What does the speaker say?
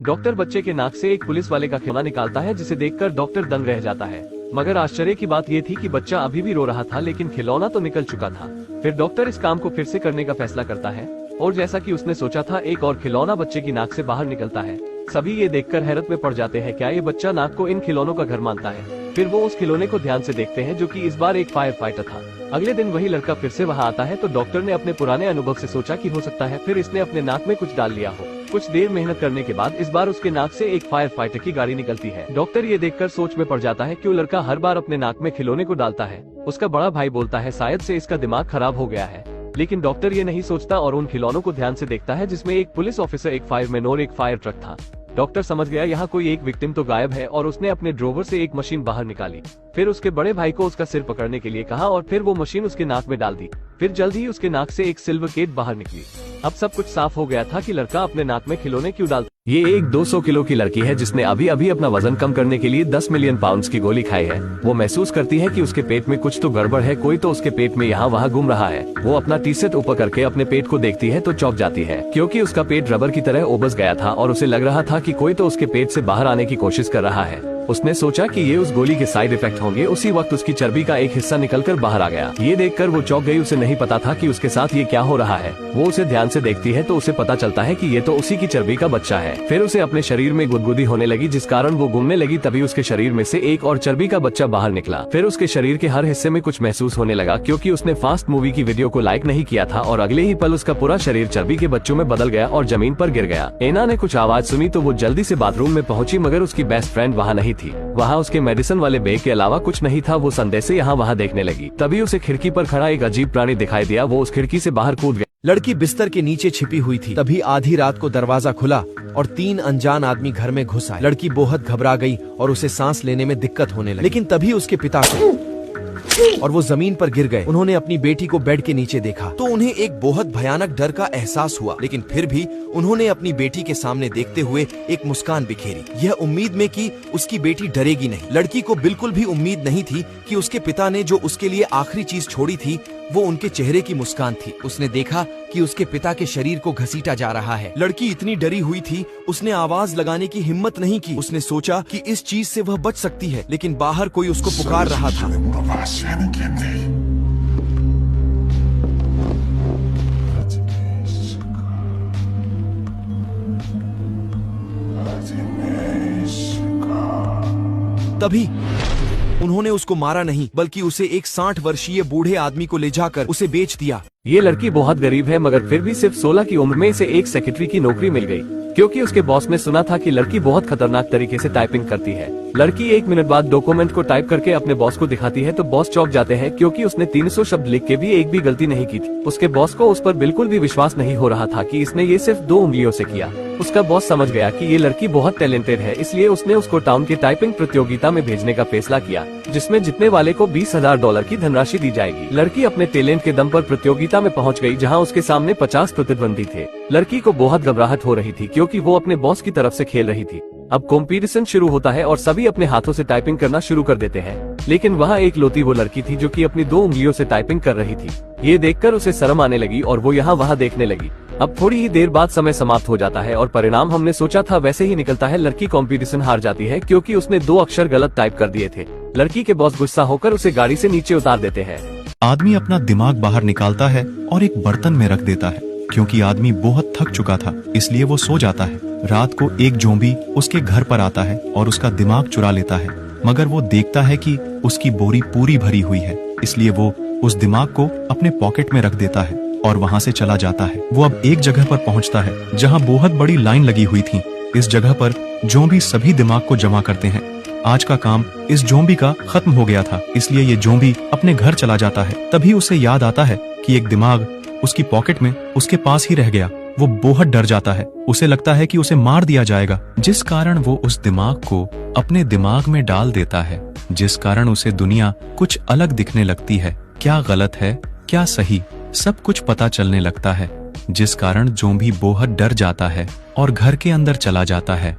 Doctor बच्चे के नाक से एक पुलिस वाले का खिलौना निकालता है जिसे देखकर डॉक्टर दंग रह जाता है। मगर आश्चर्य की बात ये थी कि बच्चा अभी भी रो रहा था लेकिन खिलौना तो निकल चुका था। फिर डॉक्टर इस काम को फिर से करने का फैसला करता है और जैसा कि उसने सोचा था एक और खिलौना बच्चे की नाक से बाहर निकलता है। सभी ये देखकर हैरत में पड़ जाते हैं, क्या ये बच्चा नाक को इन खिलौनों का घर मानता है। फिर वो उस खिलौने को ध्यान से देखते हैं जो कि इस बार एक फायर फाइटर था। अगले दिन वही लड़का फिर से वहाँ आता है तो डॉक्टर ने अपने पुराने अनुभव से सोचा कि हो सकता है फिर इसने अपने नाक में कुछ डाल लिया हो। कुछ देर मेहनत करने के बाद इस बार उसके नाक से एक फायर फाइटर की गाड़ी निकलती है। डॉक्टर ये देखकर सोच में पड़ जाता है क्यों लड़का हर बार अपने नाक में खिलौने को डालता है। उसका बड़ा भाई बोलता है शायद से इसका दिमाग खराब हो गया है, लेकिन डॉक्टर ये नहीं सोचता और उन खिलौनों को ध्यान से देखता है जिसमें एक पुलिस ऑफिसर, एक फायरमैन और एक फायर ट्रक था। डॉक्टर समझ गया यहाँ कोई एक विक्टिम तो गायब है और उसने अपने ड्रोवर से एक मशीन बाहर निकाली। फिर उसके बड़े भाई को उसका सिर पकड़ने के लिए कहा और फिर वो मशीन उसके नाक में डाल दी। फिर जल्द ही उसके नाक से एक सिल्वर केट बाहर निकली। अब सब कुछ साफ हो गया था कि लड़का अपने नाक में खिलौने क्यों डालता। ये एक 200 किलो की लड़की है जिसने अभी अभी अपना वजन कम करने के लिए 10 मिलियन पाउंड्स की गोली खाई है। वो महसूस करती है कि उसके पेट में कुछ तो गड़बड़ है, कोई तो उसके पेट में यहाँ वहाँ घूम रहा है। वो अपना टी शर्ट ऊपर करके अपने पेट को देखती है तो चौंक जाती है क्योंकि उसका पेट रबर की तरह उबस गया था और उसे लग रहा था कि कोई तो उसके पेट से बाहर आने की कोशिश कर रहा है। उसने सोचा कि ये उस गोली के साइड इफेक्ट होंगे। उसी वक्त उसकी चर्बी का एक हिस्सा निकलकर बाहर आ गया। ये देखकर वो चौंक गई। उसे नहीं पता था कि उसके साथ ये क्या हो रहा है। वो उसे ध्यान से देखती है तो उसे पता चलता है कि ये तो उसी की चर्बी का बच्चा है। फिर उसे अपने शरीर में गुदगुदी होने लगी जिस कारण वो घूमने लगी। तभी उसके शरीर में से एक और चर्बी का बच्चा बाहर निकला। फिर उसके शरीर के हर हिस्से में कुछ महसूस होने लगा क्योंकि उसने फास्ट मूवी की वीडियो को लाइक नहीं किया था और अगले ही पल उसका पूरा शरीर चर्बी के बच्चों में बदल गया और जमीन पर गिर गया। एना ने कुछ आवाज सुनी तो वो जल्दी से बाथरूम में पहुंची मगर उसकी बेस्ट फ्रेंड वहाँ नहीं थी। वहाँ उसके मेडिसिन वाले बैग के अलावा कुछ नहीं था। वो संदेह से यहाँ वहाँ देखने लगी। तभी उसे खिड़की पर खड़ा एक अजीब प्राणी दिखाई दिया। वो उस खिड़की से बाहर कूद गया। लड़की बिस्तर के नीचे छिपी हुई थी। तभी आधी रात को दरवाजा खुला और 3 अनजान आदमी घर में घुस आए। लड़की बहुत घबरा गई और उसे सांस लेने में दिक्कत होने लगी। लेकिन तभी उसके पिता को और वो जमीन पर गिर गए। उन्होंने अपनी बेटी को बेड के नीचे देखा तो उन्हें एक बहुत भयानक डर का एहसास हुआ, लेकिन फिर भी उन्होंने अपनी बेटी के सामने देखते हुए एक मुस्कान बिखेरी, यह उम्मीद में कि उसकी बेटी डरेगी नहीं। लड़की को बिल्कुल भी उम्मीद नहीं थी कि उसके पिता ने जो उसके लिए आखिरी चीज छोड़ी थी वो उनके चेहरे की मुस्कान थी। उसने देखा कि उसके पिता के शरीर को घसीटा जा रहा है। लड़की इतनी डरी हुई थी, उसने आवाज लगाने की हिम्मत नहीं की। उसने सोचा कि इस चीज से वह बच सकती है, लेकिन बाहर कोई उसको पुकार रहा था। तभी उन्होंने उसको मारा नहीं बल्कि उसे एक 60 वर्षीय बूढ़े आदमी को ले जाकर उसे बेच दिया। ये लड़की बहुत गरीब है मगर फिर भी सिर्फ 16 की उम्र में इसे एक सेक्रेटरी की नौकरी मिल गई क्योंकि उसके बॉस ने सुना था कि लड़की बहुत खतरनाक तरीके से टाइपिंग करती है। लड़की 1 मिनट बाद डॉक्यूमेंट को टाइप करके अपने बॉस को दिखाती है तो बॉस चौंक जाते हैं क्योंकि उसने 300 शब्द लिख के भी एक भी गलती नहीं की थी। उसके बॉस को उस पर बिल्कुल भी विश्वास नहीं हो रहा था कि इसने ये सिर्फ 2 उंगलियों से किया। उसका बॉस समझ गया कि ये लड़की बहुत टैलेंटेड है, इसलिए उसने उसको टाउन की टाइपिंग प्रतियोगिता में भेजने का फैसला किया जिसमें जीतने वाले को $20,000 की धनराशि दी जाएगी। लड़की अपने टैलेंट के दम पर प्रतियोगिता में पहुंच गई जहां उसके सामने 50 प्रतिद्वंदी थे। लड़की को बहुत घबराहट हो रही थी क्योंकि वो अपने बॉस की तरफ से खेल रही थी। अब कॉम्पिटिशन शुरू होता है और सभी अपने हाथों से टाइपिंग करना शुरू कर देते हैं, लेकिन वहाँ एक लौती वो लड़की थी जो कि अपनी 2 उंगलियों से टाइपिंग कर रही थी। ये देखकर उसे शर्म आने लगी और वो यहाँ वहाँ देखने लगी। अब थोड़ी ही देर बाद समय समाप्त हो जाता है और परिणाम हमने सोचा था वैसे ही निकलता है। लड़की कंपटीशन हार जाती है क्योंकि उसने 2 अक्षर गलत टाइप कर दिए थे। लड़की के बॉस गुस्सा होकर उसे गाड़ी से नीचे उतार देते हैं। आदमी अपना दिमाग बाहर निकालता है और एक बर्तन में रख देता है क्योंकि आदमी बहुत थक चुका था, इसलिए वो सो जाता है। रात को एक जोम्बी उसके घर पर आता है और उसका दिमाग चुरा लेता है, मगर वो देखता है कि उसकी बोरी पूरी भरी हुई है, इसलिए वो उस दिमाग को अपने पॉकेट में रख देता है और वहाँ से चला जाता है। वो अब एक जगह पर पहुँचता है जहाँ बहुत बड़ी लाइन लगी हुई थी। इस जगह पर जोम्बी सभी दिमाग को जमा करते हैं। आज का काम इस जोम्बी का खत्म हो गया था, इसलिए ये जोम्बी अपने घर चला जाता है। तभी उसे याद आता है कि एक दिमाग उसकी पॉकेट में उसके पास ही रह गया। वो बहुत डर जाता है। उसे लगता है कि उसे मार दिया जाएगा, जिस कारण वो उस दिमाग को अपने दिमाग में डाल देता है, जिस कारण उसे दुनिया कुछ अलग दिखने लगती है। क्या गलत है क्या सही, सब कुछ पता चलने लगता है, जिस कारण जोम्बी बहुत डर जाता है और घर के अंदर चला जाता है।